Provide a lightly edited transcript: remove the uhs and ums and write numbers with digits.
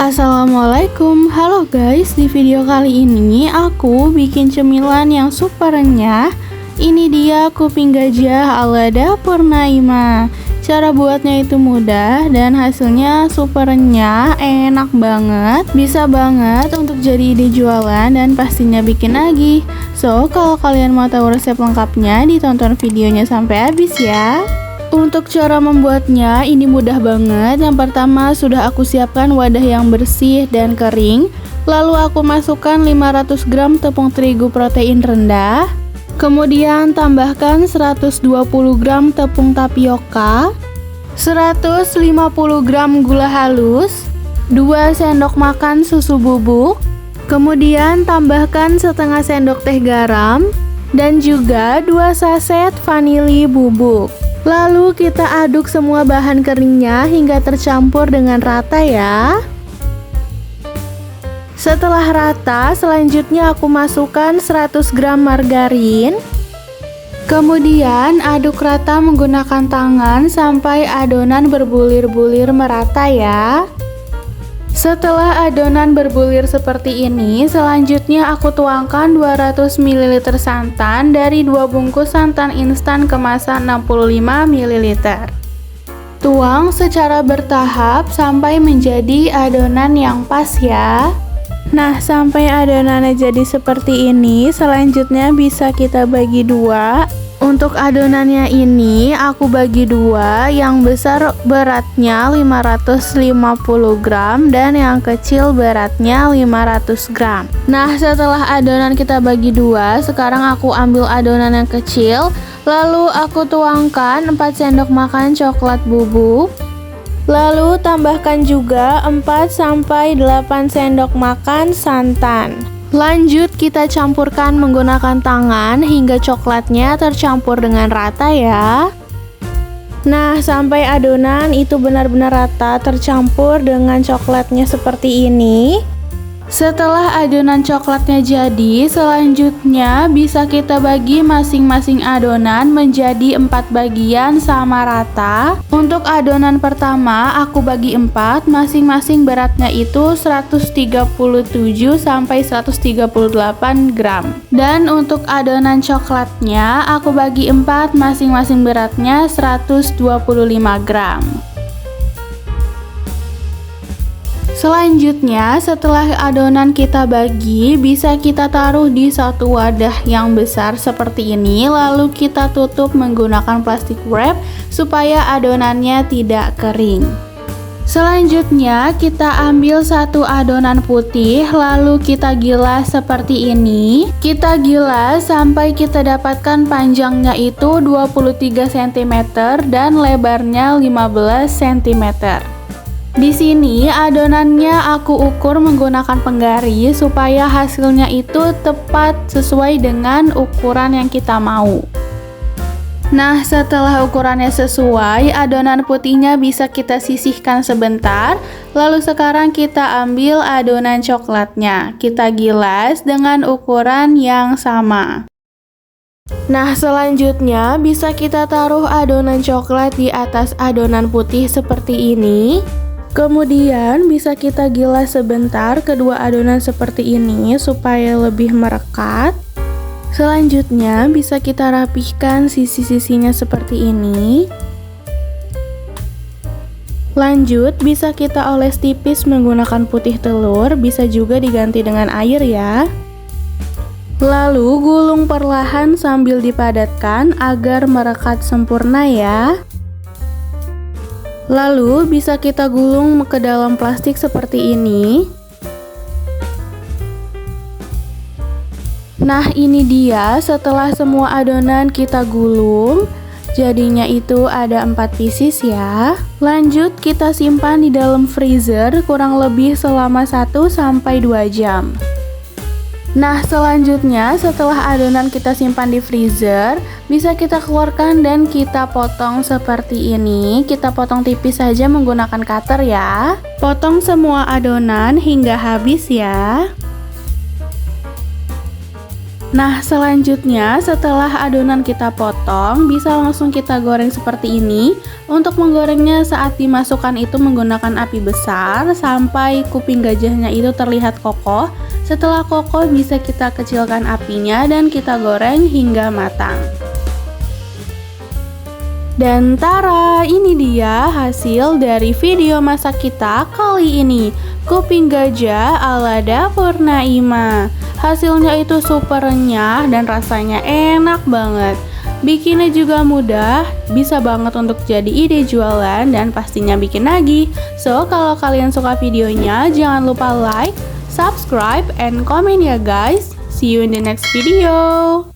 Assalamualaikum, halo guys. Di video kali ini aku bikin cemilan yang super renyah. Ini dia kuping gajah ala Dapur Naima. Cara buatnya itu mudah dan hasilnya super renyah, enak banget. Bisa banget untuk jadi ide jualan dan pastinya bikin lagi. So, kalau kalian mau tahu resep lengkapnya, ditonton videonya sampai habis ya. Untuk cara membuatnya ini mudah banget. Yang pertama sudah aku siapkan wadah yang bersih dan kering. Lalu aku masukkan 500 gram tepung terigu protein rendah. Kemudian tambahkan 120 gram tepung tapioka, 150 gram gula halus, 2 sendok makan susu bubuk. Kemudian tambahkan setengah sendok teh garam dan juga 2 saset vanili bubuk. Lalu kita aduk semua bahan keringnya hingga tercampur dengan rata ya. Setelah rata, selanjutnya aku masukkan 100 gram margarin. Kemudian aduk rata menggunakan tangan sampai adonan berbulir-bulir merata ya. Setelah adonan berbulir seperti ini, selanjutnya aku tuangkan 200 ml santan dari 2 bungkus santan instan kemasan 65 ml. Tuang secara bertahap sampai menjadi adonan yang pas ya. Nah, sampai adonannya jadi seperti ini, selanjutnya bisa kita bagi dua. Untuk adonannya ini aku bagi dua, yang besar beratnya 550 gram dan yang kecil beratnya 500 gram. Nah, setelah adonan kita bagi dua, sekarang aku ambil adonan yang kecil, lalu aku tuangkan 4 sendok makan coklat bubuk. Lalu tambahkan juga 4-8 sendok makan santan. Lanjut kita campurkan menggunakan tangan hingga coklatnya tercampur dengan rata ya. Nah, sampai adonan itu benar-benar rata tercampur dengan coklatnya seperti ini. Setelah adonan coklatnya jadi, selanjutnya bisa kita bagi masing-masing adonan menjadi 4 bagian sama rata. Untuk adonan pertama aku bagi 4, masing-masing beratnya itu 137 sampai 138 gram. Dan untuk adonan coklatnya aku bagi 4, masing-masing beratnya 125 gram. Selanjutnya, setelah adonan kita bagi, bisa kita taruh di satu wadah yang besar seperti ini, lalu kita tutup menggunakan plastik wrap supaya adonannya tidak kering. Selanjutnya, kita ambil satu adonan putih, lalu kita gilas seperti ini. Kita gilas sampai kita dapatkan panjangnya itu 23 cm dan lebarnya 15 cm. Di sini adonannya aku ukur menggunakan penggari supaya hasilnya itu tepat sesuai dengan ukuran yang kita mau. Nah, setelah ukurannya sesuai, adonan putihnya bisa kita sisihkan sebentar. Lalu sekarang kita ambil adonan coklatnya. Kita gilas dengan ukuran yang sama. Nah, selanjutnya bisa kita taruh adonan coklat di atas adonan putih seperti ini. Kemudian bisa kita gilas sebentar kedua adonan seperti ini supaya lebih merekat. Selanjutnya bisa kita rapihkan sisi-sisinya seperti ini. Lanjut bisa kita oles tipis menggunakan putih telur, bisa juga diganti dengan air ya. Lalu gulung perlahan sambil dipadatkan agar merekat sempurna ya. Lalu bisa kita gulung ke dalam plastik seperti ini. Nah, ini dia setelah semua adonan kita gulung. Jadinya itu ada 4 pieces ya. Lanjut kita simpan di dalam freezer kurang lebih selama 1-2 jam. Nah, selanjutnya setelah adonan kita simpan di freezer, bisa kita keluarkan dan kita potong seperti ini. Kita potong tipis saja menggunakan cutter ya. Potong semua adonan hingga habis ya. Nah, selanjutnya setelah adonan kita potong, bisa langsung kita goreng seperti ini. Untuk menggorengnya saat dimasukkan itu menggunakan api besar sampai kuping gajahnya itu terlihat kokoh. Setelah kokoh bisa kita kecilkan apinya dan kita goreng hingga matang. Dan tara, ini dia hasil dari video masak kita kali ini. Kuping gajah ala dapur Naima. Hasilnya itu super renyah dan rasanya enak banget. Bikinnya juga mudah, bisa banget untuk jadi ide jualan dan pastinya bikin lagi. So, kalau kalian suka videonya, jangan lupa like, subscribe, and comment ya guys. See you in the next video.